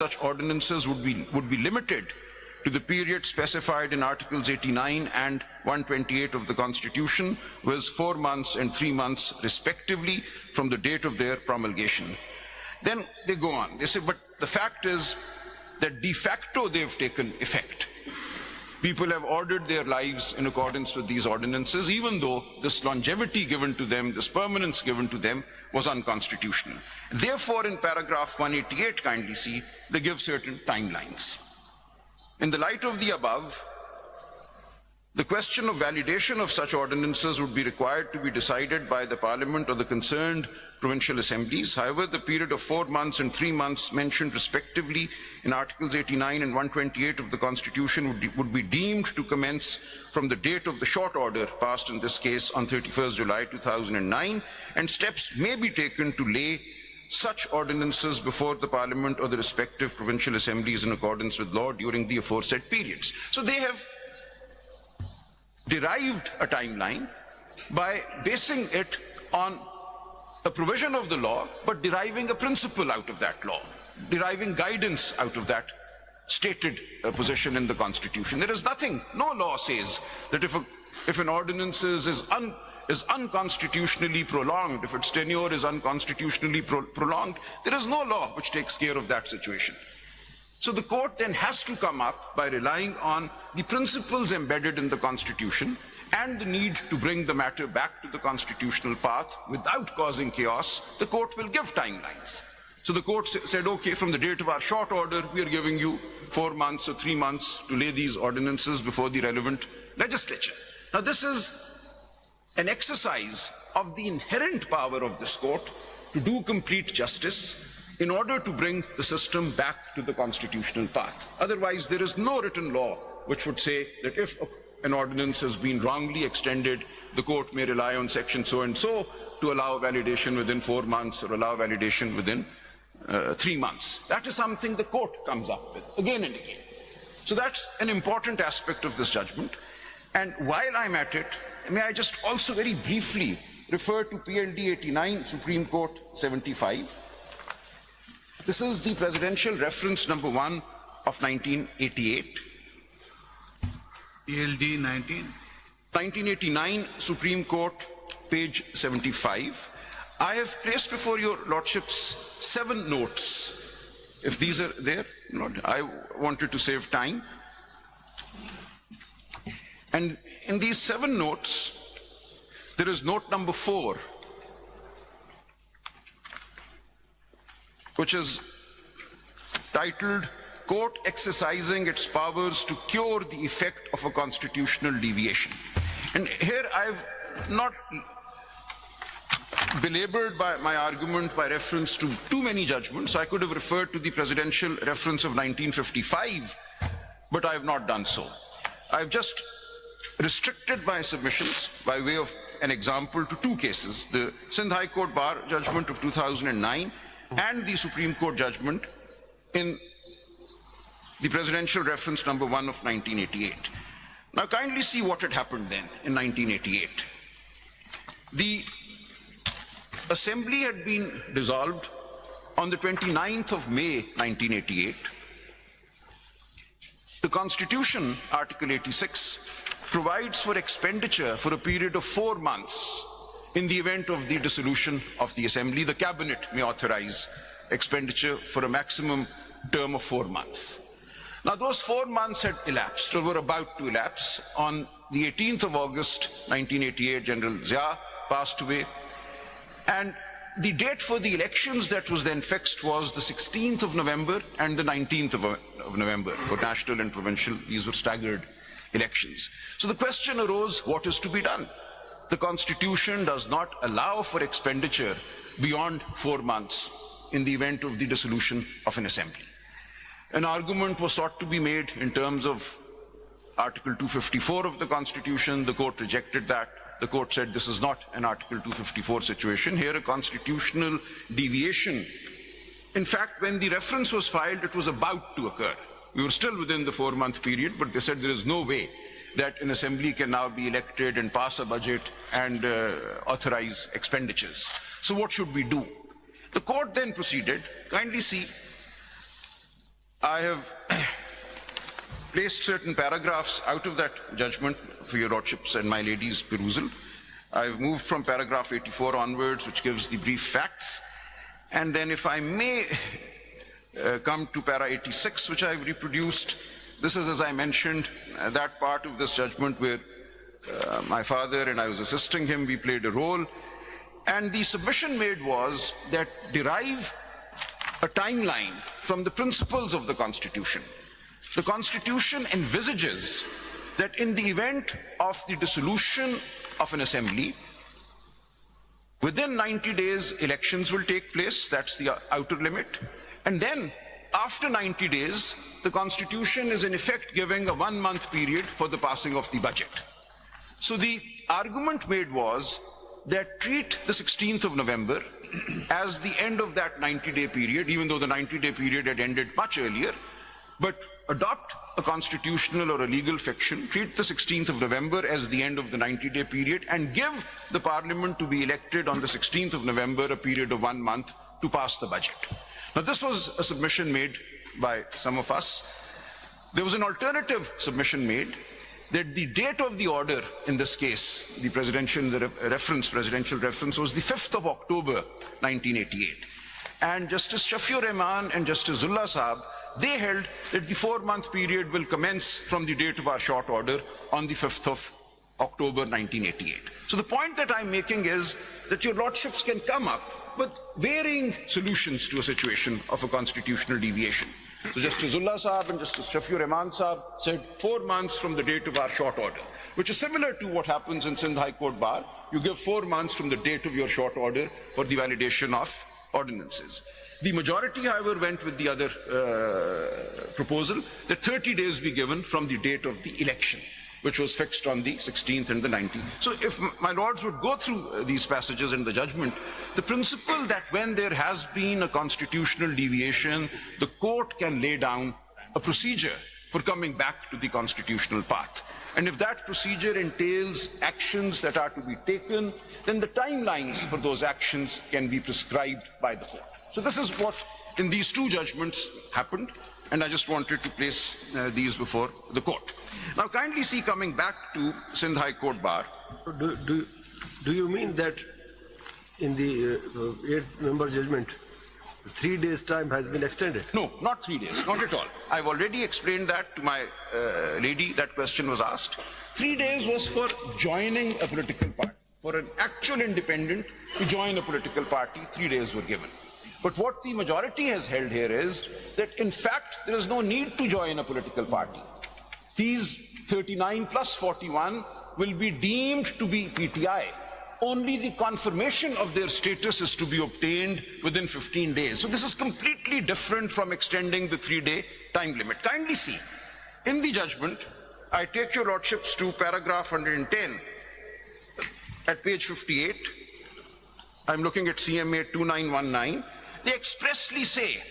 such ordinances would be limited to the period specified in Articles 89 and 128 of the Constitution, was 4 months and 3 months respectively from the date of their promulgation. Then they go on. They say, but the fact is that de facto they've taken effect. People have ordered their lives in accordance with these ordinances, even though this longevity given to them, this permanence given to them, was unconstitutional. Therefore, in paragraph 188, kindly see, they give certain timelines. In the light of the above, the question of validation of such ordinances would be required to be decided by the Parliament or the concerned provincial assemblies. However, the period of 4 months and 3 months mentioned respectively in Articles 89 and 128 of the Constitution would be deemed to commence from the date of the short order passed in this case on 31st July 2009, and steps may be taken to lay such ordinances before the Parliament or the respective provincial assemblies in accordance with law during the aforesaid periods. So they have derived a timeline by basing it on a provision of the law, but deriving a principle out of that law, deriving guidance out of that stated position in the Constitution. There is nothing, no law says that if an ordinance is unconstitutionally prolonged, if its tenure is unconstitutionally prolonged, there is no law which takes care of that situation. So the court then has to come up by relying on the principles embedded in the Constitution and the need to bring the matter back to the constitutional path without causing chaos. The court will give timelines. So the court said, okay, from the date of our short order, we are giving you 4 months or 3 months to lay these ordinances before the relevant legislature. Now this is an exercise of the inherent power of this court to do complete justice in order to bring the system back to the constitutional path. Otherwise, there is no written law which would say that if an ordinance has been wrongly extended, the court may rely on section so-and-so to allow validation within 4 months or allow validation within 3 months. That is something the court comes up with again and again. So that's an important aspect of this judgment. And while I'm at it, may I just also very briefly refer to PLD 89, Supreme Court 75. This is the presidential reference number 1 of 1988. PLD 1989, Supreme Court, page 75. I have placed before your lordships 7 notes. If these are there, I wanted to save time. And in these 7 notes, there is note number 4, which is titled, Court Exercising Its Powers to Cure the Effect of a Constitutional Deviation. And here I've not belabored by my argument by reference to too many judgments. I could have referred to the presidential reference of 1955, but I have not done so. I've just restricted my submissions by way of an example to 2 cases, the Sindh High Court Bar judgment of 2009 and the Supreme Court judgment in the presidential reference number 1 of 1988. Now kindly see what had happened then in 1988. The Assembly had been dissolved on the 29th of May 1988. The Constitution, Article 86, provides for expenditure for a period of 4 months. In the event of the dissolution of the Assembly, the Cabinet may authorize expenditure for a maximum term of 4 months. Now those 4 months had elapsed, or were about to elapse. On the 18th of August 1988, General Zia passed away, and the date for the elections that was then fixed was the 16th of November and the 19th of November for national and provincial. These were staggered elections. So the question arose, what is to be done? The Constitution does not allow for expenditure beyond 4 months in the event of the dissolution of an Assembly. An argument was sought to be made in terms of Article 254 of the Constitution. The court rejected that. The court said this is not an Article 254 situation. Here a constitutional deviation. In fact, when the reference was filed, it was about to occur. We were still within the 4-month period, but they said there is no way that an Assembly can now be elected and pass a budget and authorize expenditures. So what should we do? The court then proceeded, kindly see, I have placed certain paragraphs out of that judgment for your lordships and my lady's perusal. I've moved from paragraph 84 onwards, which gives the brief facts. And then if I may come to para 86, which I've reproduced. This is, as I mentioned, that part of this judgment where my father and I was assisting him, we played a role. And the submission made was that derive a timeline from the principles of the Constitution. The Constitution envisages that in the event of the dissolution of an assembly, within 90 days elections will take place, that's the outer limit. And then after 90 days, the Constitution is in effect giving a 1-month period for the passing of the budget. So the argument made was that treat the 16th of November as the end of that 90-day period, even though the 90-day period had ended much earlier, but adopt a constitutional or a legal fiction, treat the 16th of November as the end of the 90-day period, and give the Parliament to be elected on the 16th of November, a period of 1 month, to pass the budget. Now, this was a submission made by some of us. There was an alternative submission made that the date of the order in this case, the presidential reference was the 5th of October, 1988. And Justice Shafiur Rahman and Justice Zulla Saab, they held that the 4-month period will commence from the date of our short order on the 5th of October, 1988. So the point that I'm making is that your lordships can come up with varying solutions to a situation of a constitutional deviation. So Justice Zulla Saab and Justice Shafiur Rahman Saab said 4 months from the date of our short order, which is similar to what happens in Sindh High Court Bar. You give 4 months from the date of your short order for the validation of ordinances. The majority, however, went with the other proposal that 30 days be given from the date of the election, which was fixed on the 16th and the 19th. So if my lords would go through these passages in the judgment, the principle that when there has been a constitutional deviation, the court can lay down a procedure for coming back to the constitutional path. And if that procedure entails actions that are to be taken, then the timelines for those actions can be prescribed by the court. So this is what in these two judgments happened, and I just wanted to place these before the court. Now kindly see, coming back to Sindh High Court Bar. Do you mean that in the 8-member judgment, 3 days' time has been extended? No, not 3 days, not at all. I've already explained that to my lady. That question was asked. 3 days was for joining a political party. For an actual independent to join a political party, 3 days were given. But what the majority has held here is that, in fact, there is no need to join a political party. These 39 plus 41 will be deemed to be PTI. Only the confirmation of their status is to be obtained within 15 days. So this is completely different from extending the 3-day time limit. Kindly see, in the judgment, I take your lordships to paragraph 110 at page 58. I'm looking at CMA 2919. They expressly say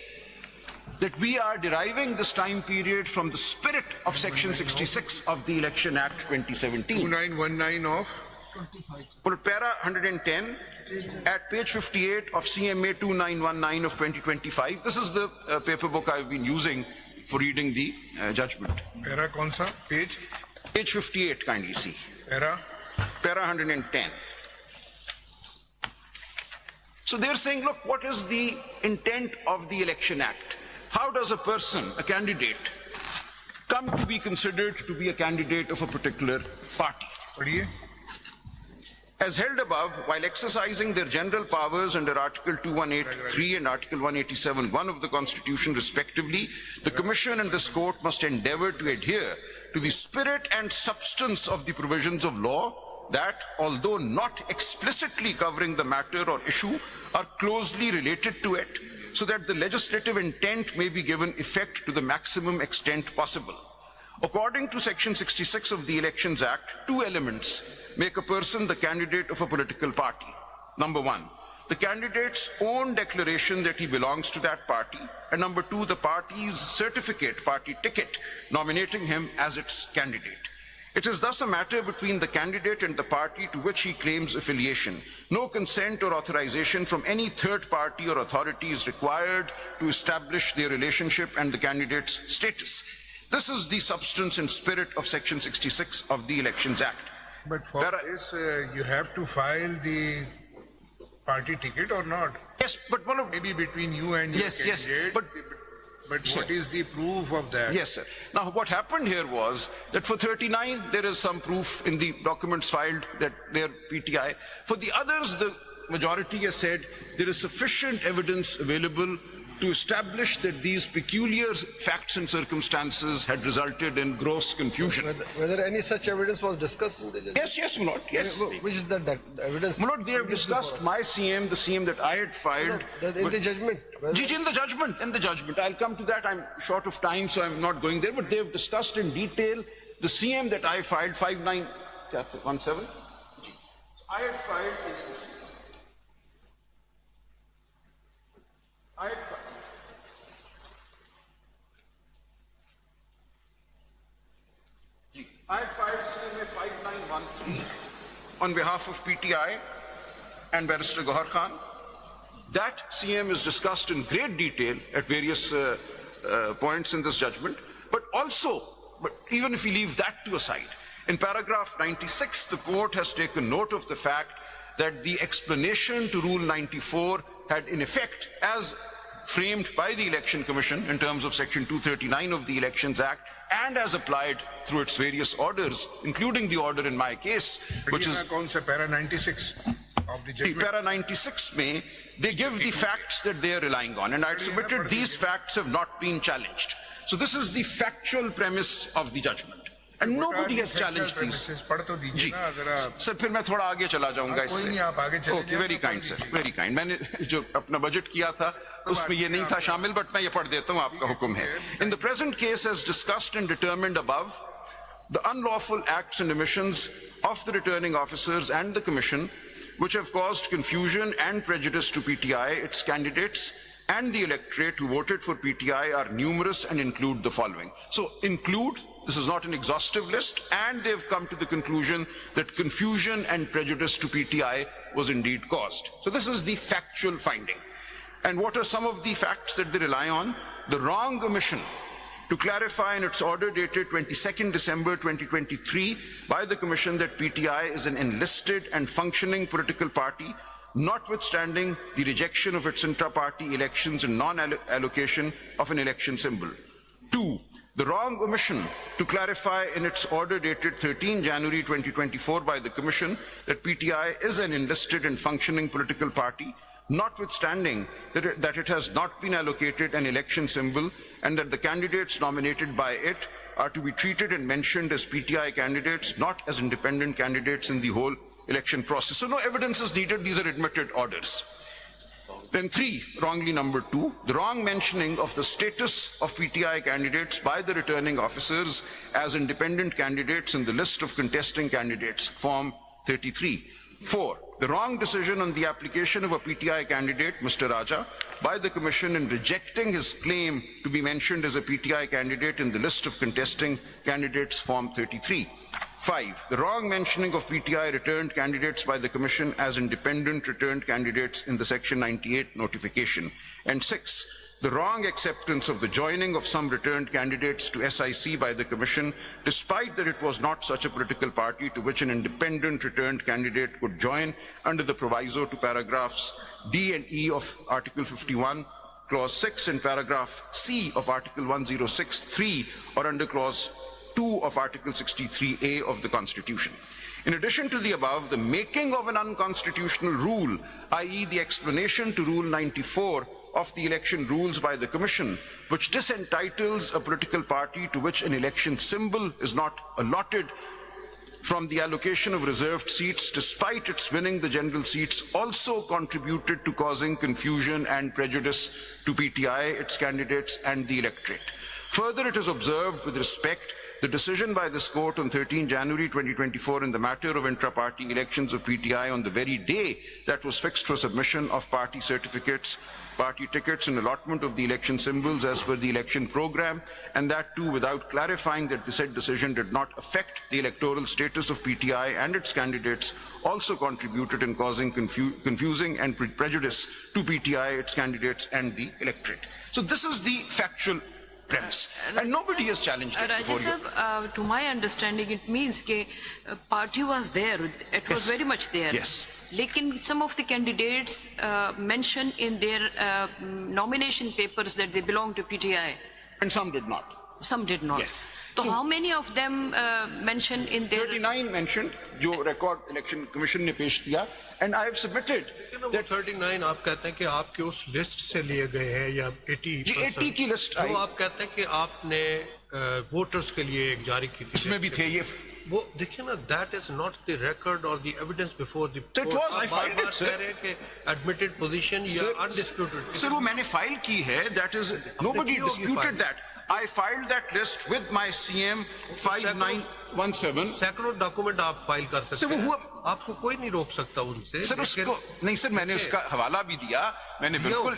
that we are deriving this time period from the spirit of Section 66 of the Election Act 2017. 2919 of? Well, para 110 at page 58 of CMA 2919 of 2025. This is the paper book I've been using for reading the judgment. Para kaun sa? Page? Page 58, kindly see. Para? Para 110. So they're saying, look, what is the intent of the Election Act? How does a person, a candidate, come to be considered to be a candidate of a particular party? Padhiye. As held above, while exercising their general powers under Article 2183 and Article 187(1) of the Constitution respectively, the Commission and this Court must endeavour to adhere to the spirit and substance of the provisions of law that, although not explicitly covering the matter or issue, are closely related to it, so that the legislative intent may be given effect to the maximum extent possible. According to Section 66 of the Elections Act, 2 elements make a person the candidate of a political party. Number 1, the candidate's own declaration that he belongs to that party, and number 2, the party's certificate, party ticket, nominating him as its candidate. It is thus a matter between the candidate and the party to which he claims affiliation. No consent or authorization from any third party or authority is required to establish their relationship and the candidate's status. This is the substance and spirit of Section 66 of the Elections Act. But for this, you have to file the party ticket or not? Yes, but one of Maybe between you and your Yes, yes, candidate. but- But what is the proof of that? Yes, sir. Now, what happened here was that for 39, there is some proof in the documents filed that they're PTI. For the others, the majority has said there is sufficient evidence available to establish that these peculiar facts and circumstances had resulted in gross confusion. Whether any such evidence was discussed in the judgment? Yes, yes, my lord, yes. Which is that evidence? My lord, they have discussed my CM, the CM that I had filed. In the judgment. Ji, in the judgment. I'll come to that. I'm short of time, so I'm not going there. But they have discussed in detail the CM that I filed, 5917. I had filed. I had filed CMA 5913 on behalf of PTI and Barrister Gohar Khan. That CM is discussed in great detail at various points in this judgment, but even if we leave that to aside, in paragraph 96, the court has taken note of the fact that the explanation to Rule 94 had in effect, as framed by the Election Commission in terms of Section 239 of the Elections Act, and as applied through its various orders, including the order in my case, which is Para 96 of the the judgment. para 96 may, they give the facts that they are relying on, and I had submitted these facts have not been challenged. So this is the factual premise of the judgment, and nobody has challenged these. पढ़ तो दीजिए जी, ना जरा। Sir फिर मैं थोड़ा आगे चला जाऊंगा कोई इससे। नहीं, आप आगे चले ओके, जाइए, वेरी आप काइंड पढ़ सर, लीजिए। Very kind. मैंने जो अपना बजट किया था उसमें ये नहीं था शामिल, बट मैं ये पढ़ देता हूँ, आपका हुक्म है। In the present case, as discussed and determined above, the unlawful acts and omissions of the returning officers and the Commission, which have caused confusion and prejudice to PTI, its candidates, and the electorate who voted for PTI are numerous and include the following. So include, this is not an exhaustive list, and they've come to the conclusion that confusion and prejudice to PTI was indeed caused. So this is the factual finding. And what are some of the facts that they rely on? The wrong omission to clarify in its order dated 22nd December 2023 by the Commission that PTI is an enlisted and functioning political party, notwithstanding the rejection of its intra-party elections and non-allocation of an election symbol. 2. The wrong omission to clarify in its order dated 13 January 2024 by the Commission that PTI is an enlisted and functioning political party, notwithstanding that it has not been allocated an election symbol and that the candidates nominated by it are to be treated and mentioned as PTI candidates, not as independent candidates in the whole election process. So no evidence is needed, these are admitted orders. Then 3, wrongly numbered 2, the wrong mentioning of the status of PTI candidates by the returning officers as independent candidates in the list of contesting candidates, Form 33. 4, the wrong decision on the application of a PTI candidate, Mr. Raja, by the Commission in rejecting his claim to be mentioned as a PTI candidate in the list of contesting candidates, Form 33. 5, the wrong mentioning of PTI returned candidates by the Commission as independent returned candidates in the Section 98 notification. And 6, the wrong acceptance of the joining of some returned candidates to SIC by the Commission, despite that it was not such a political party to which an independent returned candidate could join under the proviso to paragraphs D and E of Article 51, Clause 6 and paragraph C of Article 106(3) or under Clause 2 of Article 63A of the Constitution. In addition to the above, the making of an unconstitutional rule, i.e. the explanation to Rule 94 of the election rules by the Commission, which disentitles a political party to which an election symbol is not allotted from the allocation of reserved seats, despite its winning the general seats, also contributed to causing confusion and prejudice to PTI, its candidates, and the electorate. Further, it is observed with respect the decision by this court on 13 January 2024 in the matter of intra-party elections of PTI on the very day that was fixed for submission of party certificates, party tickets and allotment of the election symbols as per the election program, and that too without clarifying that the said decision did not affect the electoral status of PTI and its candidates, also contributed in causing confusing and prejudice to PTI, its candidates and the electorate. So this is the factual premise, and nobody has challenged it before you. Rajya, to my understanding, it means that party was there. It was Yes. very much there. Yes. Lekin some of the candidates mention in their nomination papers that they belong to PTI. And some did not. Some did not. Yes. So, So- how many of them mention in their 39 mentioned, जो record election commission ने पेश किया, and I have submitted लेकिन वो that 39 आप कहते हैं कि आपके उस लिस्ट से लिए गए हैं या 80 जी, 80 की लिस्ट आई। जो आप कहते हैं कि आपने वोटर्स के लिए एक जारी की थी इसमें भी थे ये। वो देखिए ना, that is not the record और the evidence before the So it was, I filed it, sir. कह रहे हैं कि एडमिटेड पोजीशन या अनडिस्प्यूटेड सर वो मैंने फाइल की है, that is nobody की होगी disputed file? that. I filed that list with my CM 5917. सैकड़ों डॉक्यूमेंट आप फाइल कर सकते सर, वो हैं, हुआ- आपको कोई नहीं रोक सकता उनसे। सर लेकिन उसको नहीं सर, मैंने उसका हवाला भी दिया, मैंने बिल्कुल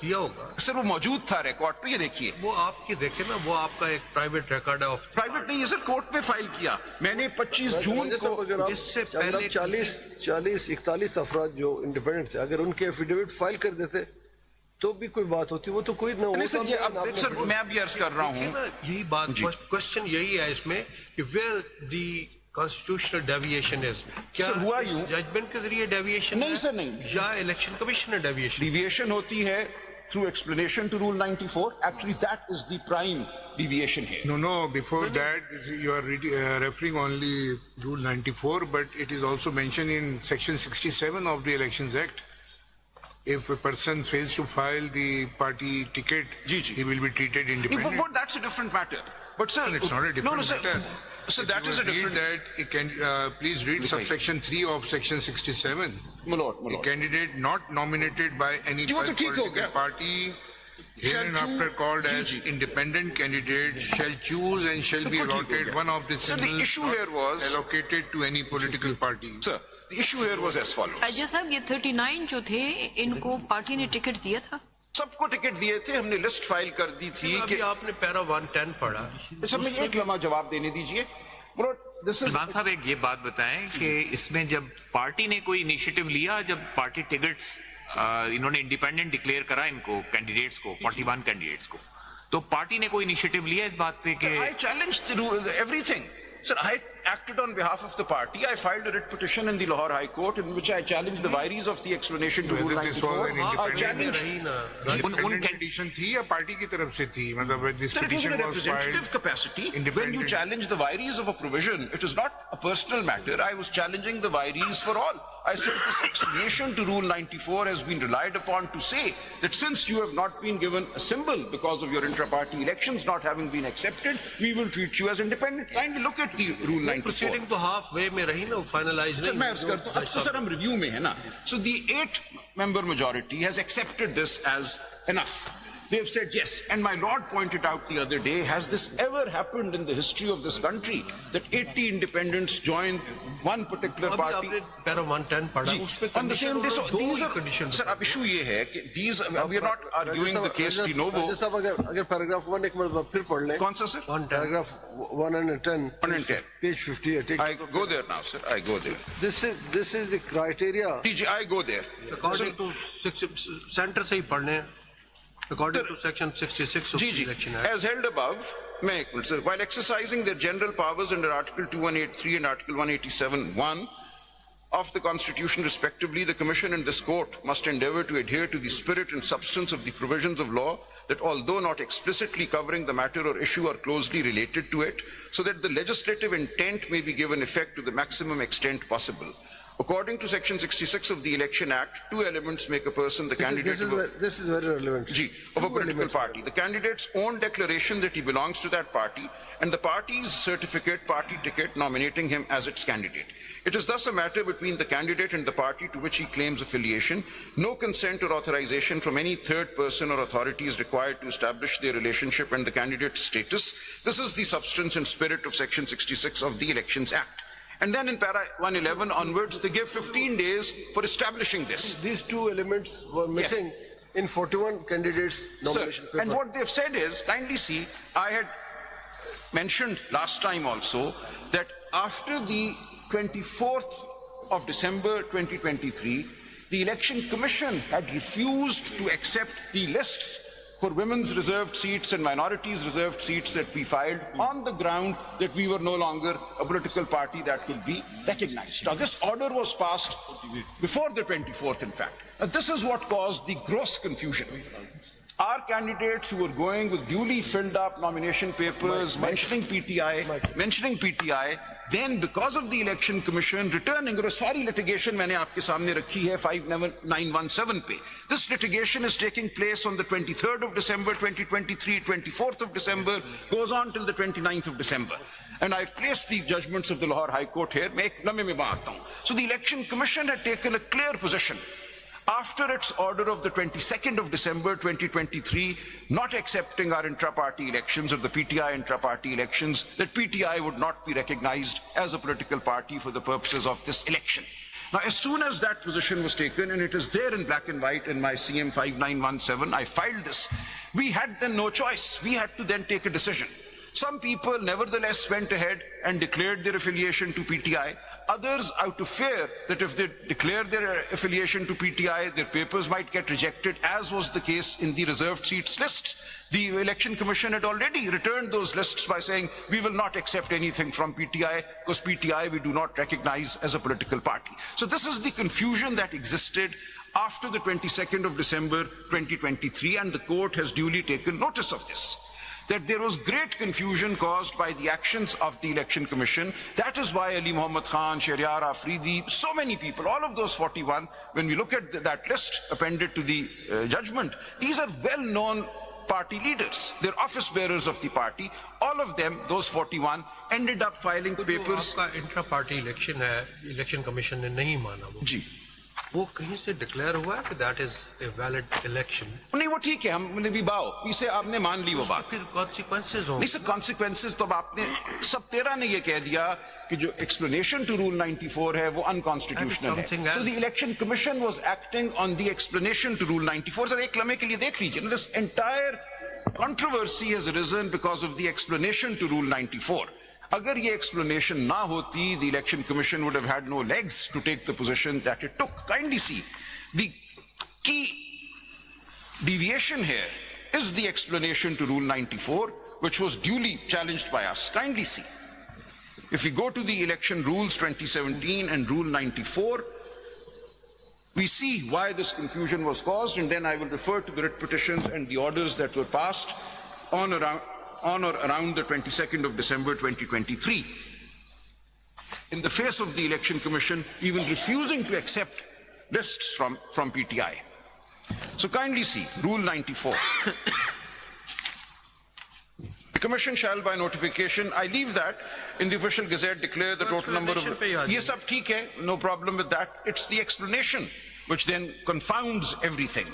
दिया होगा सर वो मौजूद था रिकॉर्ड पे, ये देखिए। वो आपकी देखे ना, वो आपका एक प्राइवेट रिकॉर्ड है ऑफ प्राइवेट नहीं है सर, कोर्ट में फाइल किया मैंने 25 जून को। जिससे अगर पहले आप 41 अफराद जो इंडिपेंडेंट थे, अगर उनके एफिडेविट फाइल कर देते तो भी कोई बात होती, वो तो कोई ना नहीं सर, ये होता। अब सर मैं भी अर्ज कर रहा देखिए हूँ, ना, यही बात जी। क्वेश्चन यही है इसमें कि where the constitutional deviation is, क्या सर, हुआ यूं- जजमेंट के जरिए डेविएशन नहीं सर, नहीं। या इलेक्शन कमीशन ने डेविएशन। deviation होती है through explanation to rule 94. Actually that is the prime deviation here. No, before that, you are referring only Rule 94, but it is also mentioned in Section 67 of the Elections Act. If a person fails to file the party ticket, Ji, ji. he will be treated independent. But that's a different matter. But sir, It's not a different no, sir. matter. So If that you is a will read different. that, it can, please read subsection 3 of Section 67. My lord, my A lord. candidate not nominated by any जी, वो तो ठीक हो political गया। party hereinafter choose- called ji, as ji. independent candidate shall choose and shall be बिल्कुल ठीक हो allotted गया। one of the Sir, the symbols issue not here was- allocated to any political party. Sir, the issue here was as follows. राजा साहब, ये 39 जो थे, इनको party ने टिकट दिया था? सबको टिकट दिए थे, हमने लिस्ट फाइल कर दी थी अभी कि आपने पैरा 110 पढ़ा, सर मैं एक लम्हा जवाब देने दीजिए। This is सलमान साहब, एक ये बात बताएं कि इसमें जब पार्टी ने कोई इनिशिएटिव लिया, जब पार्टी टिकट्स इन्होंने इंडिपेंडेंट डिक्लेयर करा इनको कैंडिडेट्स को, 41 कैंडिडेट्स को, तो पार्टी ने कोई इनिशिएटिव लिया इस बात पे कि I challenged everything. Sir, I acted on behalf of the party. I filed a writ petition in the Lahore High Court in which I challenged the vires of the explanation to Rule Whether this was 94. an I independent challenged. रही ना। Independent petition थी या party की तरफ से थी? मतलब this Sir, it was in petition a was representative filed. capacity. When you independent. challenge the vires of a provision, it is not a personal matter. I was challenging the vires for all. I said this explanation to Rule 94 has been relied upon to say that since you have not been given a symbol because of your intra-party elections not having been accepted, we will treat you as independent. Kindly look at the Rule 94. Proceeding तो half way में रही ना, finalise sir नहीं मैं अर्ज करता हूं, अब तो सर हम रिव्यू में है ना. So the 8-member majority has accepted this as enough. They have said yes, and my lord pointed out the other day, has this ever happened in the history of this country that 80 independents join one particular अभी party? आपने para 110 पढ़ा, उसमें On the same day, so दो these he are, condition. sir, अब issue ये है कि these, we are not arguing the case de novo. राजा साहब, अगर पैराग्राफ 1 एक मरतबा फिर पढ़ लें, कौन सा sir? Paragraph 110, 110. Page 58, I go there now, sir. I go there. this is the criteria. TG, I go there. According to centre से ही पढ़ने, according to section 66 of G, G. Election act. As held above, मैं एक minute, sir, while exercising their general powers under Article 2183 and Article 187(1) of the Constitution respectively, the Commission and this Court must endeavour to adhere to the spirit and substance of the provisions of law that, although not explicitly covering the matter or issue, are closely related to it, so that the legislative intent may be given effect to the maximum extent possible. According to Section 66 of the Election Act, two elements make a person the candidate This is very relevant. of a political party. The candidate's own declaration that he belongs to that party and the party's certificate, party ticket, nominating him as its candidate. It is thus a matter between the candidate and the party to which he claims affiliation. No consent or authorization from any third person or authority is required to establish their relationship and the candidate's status. This is the substance and spirit of Section 66 of the Elections Act. And then in para 111 onwards, they give 15 days for establishing this. These two elements were missing in 41 candidates' nomination paper. And what they've said is, kindly see, I had mentioned last time also that after the 24th of December 2023, the Election Commission had refused to accept the lists for women's reserved seats and minorities reserved seats that we filed on the ground that we were no longer a political party that could be recognized. Now, this order was passed before the 24th, in fact. Now, this is what caused the gross confusion. Our candidates who were going with duly filled up nomination papers mentioning PTI, then because of the Election Commission returning, or sorry litigation मैंने आपके सामने रखी है 5917 पे. This litigation is taking place on the 23rd of December 2023, 24th of December, goes on till the 29th of December. And I've placed the judgments of the Lahore High Court here. मैं एक लम्हे में आता हूं. So the Election Commission had taken a clear position after its order of the 22nd of December 2023, not accepting our intra-party elections or the PTI intra-party elections, that PTI would not be recognized as a political party for the purposes of this election. Now, as soon as that position was taken, and it is there in black and white in my CM 5917, I filed this, we had then no choice. We had to then take a decision. Some people nevertheless went ahead and declared their affiliation to PTI. Others, out of fear that if they declare their affiliation to PTI, their papers might get rejected, as was the case in the reserved seats lists. The Election Commission had already returned those lists by saying, we will not accept anything from PTI, because PTI we do not recognize as a political party. So this is the confusion that existed after the 22nd of December 2023, and the court has duly taken notice of this. That there was great confusion caused by the actions of the Election Commission. That is why Ali Muhammad Khan, Shahryar Afridi, so many people, all of those 41, when we look at that list appended to the judgment, these are well-known party leaders. They're office bearers of the party. All of them, those 41, ended up filing papers. आपका intra party election है, election commission ने नहीं माना वो जी वो कहीं से declare हुआ है कि that is a valid election नहीं, वो ठीक है, हमने भी बाओ इसे आपने मान ली वो बात. फिर कॉन्सिक्वेंसेस होंगे नहीं सर, कॉन्सिक्वेंसेस तो अब आपने सब 13 ने ये कह दिया कि जो एक्सप्लेनेशन टू रूल 94 है वो अनकॉन्स्टिट्यूशनल है. So the election commission was acting on the explanation to rule 94. Sir एक लम्हे के लिए देख लीजिए, this entire controversy has arisen because of the explanation to Rule 94. Agar ye explanation na hoti, the Election Commission would have had no legs to take the position that it took. Kindly see, the key deviation here is the explanation to Rule 94, which was duly challenged by us. Kindly see. If we go to the Election Rules 2017 and Rule 94, we see why this confusion was caused, and then I will refer to the writ petitions and the orders that were passed on or around the 22nd of December 2023. In the face of the Election Commission even refusing to accept lists from PTI. So kindly see, Rule 94. The Commission shall by notification, I leave that in the official gazette, declare the total number of... Yes, sab theek hai, no problem with that. It's the explanation which then confounds everything.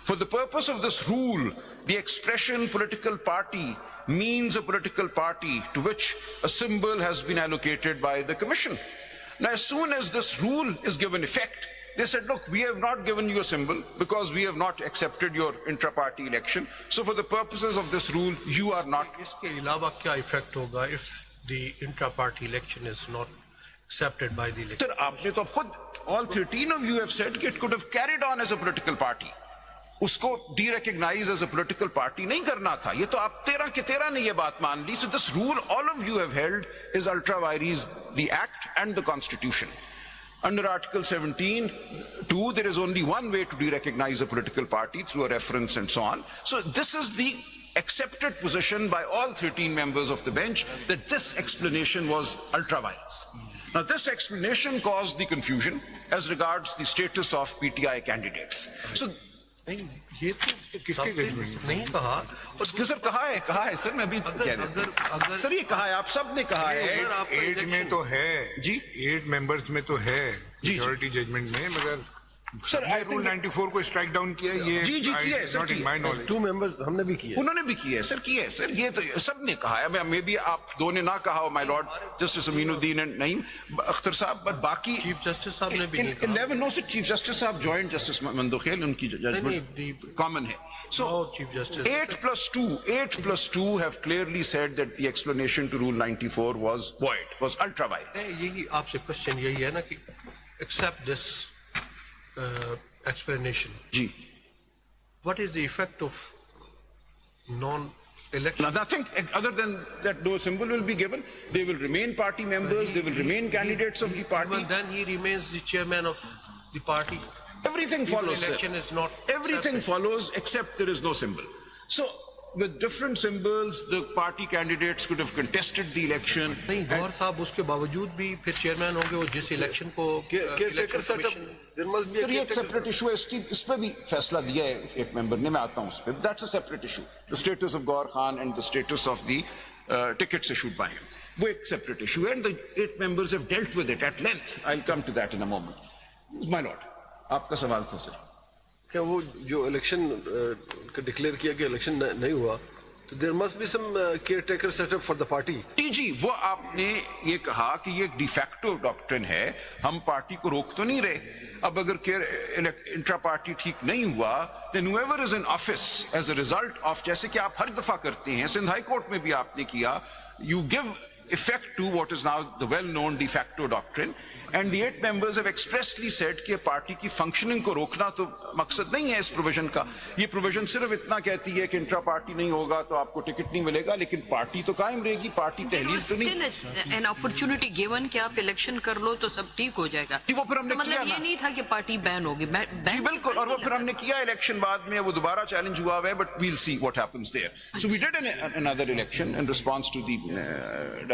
For the purpose of this rule, the expression political party means a political party to which a symbol has been allocated by the Commission. Now, as soon as this rule is given effect, they said, look, we have not given you a symbol because we have not accepted your intra-party election. So for the purposes of this rule, you are not. इसके अलावा क्या effect होगा if the intra-party election is not accepted by the election? Sir, आपने तो खुद, all 13 of you have said that it could have carried on as a political party. उसको de-recognize as a political party नहीं करना था. ये तो आप 13 के 13 ने ये बात मान ली. So this rule all of you have held is ultra vires the Act and the Constitution. Under Article 17(2), there is only one way to de-recognize a political party, through a reference and so on. So this is the accepted position by all 13 members of the bench, that this explanation was ultra vires. Now, this explanation caused the confusion as regards the status of PTI candidates. So, नहीं, ये तो किसके सबने judgment में? नहीं कहा और sir कहा है सर, मैं अभी कह रहा हूं। अगर सर ये कहा है, आप सब ने कहा है। अगर आपका 8 में तो है जी। 8 मेंबर्स में तो है जी, जी। मेजॉरिटी जजमेंट में, मगर सर, I रूल think- 94 को स्ट्राइक डाउन किया ये जी, जी, किया है, सर, नॉट इन किया माय नॉलेज। 2 members हमने भी किया। उन्होंने भी किया है सर, किया है सर, ये तो सब ने कहा है। मे बी आप दो ने ना कहा हो, my Lord justice Aminuddin and Naeem Akhtar साहब, बट बाकी चीफ जस्टिस साहब ने भी नहीं कहा। 11 नो से चीफ जस्टिस साहब जॉइंट जस्टिस मंदोखेल, उनकी नहीं, जजमेंट कॉमन है। So, No, Chief Justice. 8 plus 2 have clearly said that the explanation to Rule 94 was void, was ultra vires. यही आपसे क्वेश्चन यही है ना कि accept this explanation. Ji. What is the effect of non-election? Now, nothing other than that no symbol will be given. They will remain party members, they will remain candidates of the party. Even then he remains the chairman of the party. Everything Even follows, sir. election is not Everything accepted. follows except there is no symbol. So, with different symbols, the party candidates could have contested the election. नहीं, गौर साहब उसके बावजूद भी फिर chairman होंगे वो जिस election को Caretaker election setup, commission- there must be a फिर ये एक caretaker सेपरेट इशू है, इस पे भी फैसला दिया है एक मेंबर ने, मैं आता हूँ उस पे। That's a separate issue, the status of Gaur Khan and the status of the tickets issued by him, वो एक सेपरेट इशू है, and the 8 members have dealt with it at length. I'll come to that in a moment. My lord, आपका सवाल था sir. क्या वो जो election का डिक्लेयर किया कि इलेक्शन नहीं हुआ, तो there must be some caretaker setup for the party. जी, वो आपने ये कहा कि ये एक डिफैक्टो डॉक्ट्रिन है, हम पार्टी को रोक तो नहीं रहे। अब अगर इंट्रा पार्टी ठीक नहीं हुआ, then whoever is in office as a result of, जैसे कि आप हर दफा करते हैं, सिंध हाई कोर्ट में भी आपने किया, you give effect to what is now the well-known de facto doctrine, and the 8 members have expressly said कि पार्टी की फंक्शनिंग को रोकना तो मकसद नहीं है इस प्रोविजन का। ये प्रोविजन सिर्फ इतना कहती है कि इंट्रा पार्टी नहीं होगा तो आपको टिकट नहीं मिलेगा, लेकिन पार्टी तो कायम रहेगी, पार्टी There तहलील was तो नहीं। still an opportunity given कि आप इलेक्शन कर लो तो सब ठीक हो जाएगा। जी, वो फिर हमने इसका मतलब किया ये ना। नहीं था कि पार्टी बैन होगी। जी बिल्कुल, और वो फिर हमने किया इलेक्शन, बाद में वो दोबारा चैलेंज हुआ है, but we'll see what happens there. So we did another election in response to the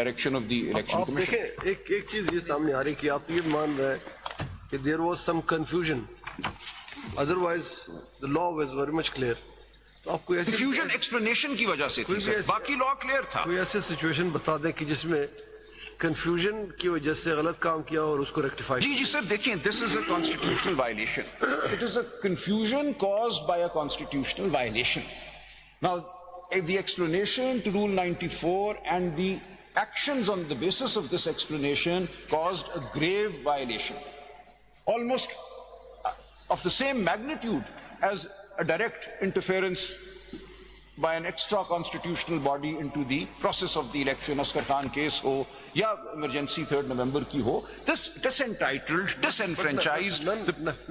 direction of the election आप commission. देखें, एक चीज ये सामने आ रही कि आप ये मान रहे हैं कि there was some confusion, otherwise the law was very much clear. तो आप कोई ऐसी Confusion explanation की वजह से थी कोई भी सर, ऐसे- बाकी लॉ क्लियर था। कोई ऐसी सिचुएशन बता दें कि जिसमें कंफ्यूजन की वजह से गलत काम किया और उसको रेक्टिफाई। जी जी सर, देखिए, this is a constitutional violation, it is a confusion caused by a constitutional violation. Now the explanation to Rule 94 and the actions on the basis of this explanation caused a grave violation, almost of the same magnitude as a direct interference by an extra constitutional body into the process of the election, Asghar Khan case ho ya emergency 3rd November ki ho. This disentitled, disenfranchised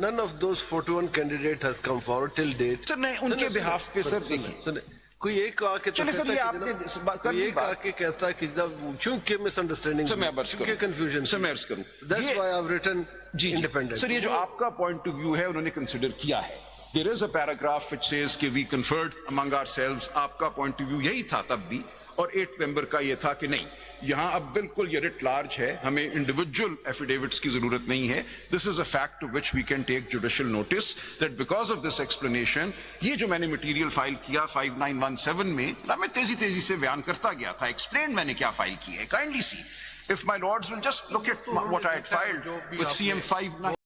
None of those 41 candidate has come forward till date. Sir नहीं, उनके behalf पे sir देखिए, कोई एक आके तो चलिए sir, कहता ये है कि आपने जनाब, बात कर कोई ली एक बात। आके कहता है कि जब चूंकि मिसअंडरस्टैंडिंग, सर मैं अब अर्ज करूं, कंफ्यूजन, सर मैं अर्ज करूं, that's why I have written G independent. Sir, ये जो आपका पॉइंट ऑफ व्यू है उन्होंने कंसिडर किया है। There is a paragraph which says कि वी कन्फर्ड अमंग आवरसेल्व्स, आपका पॉइंट ऑफ व्यू यही था तब भी, और 8 मेंबर का ये था कि नहीं, यहां अब बिल्कुल ये रिट लार्ज है, हमें इंडिविजुअल एफिडेविट्स की जरूरत नहीं है। This is a fact of which we can take judicial notice that because of this explanation, ये जो मैंने मटेरियल फाइल किया 5917 में, मैं तेजी से बयान करता गया था, एक्सप्लेन मैंने क्या फाइल की है, kindly C, if my Lord's will just look at what I had filed with CM 59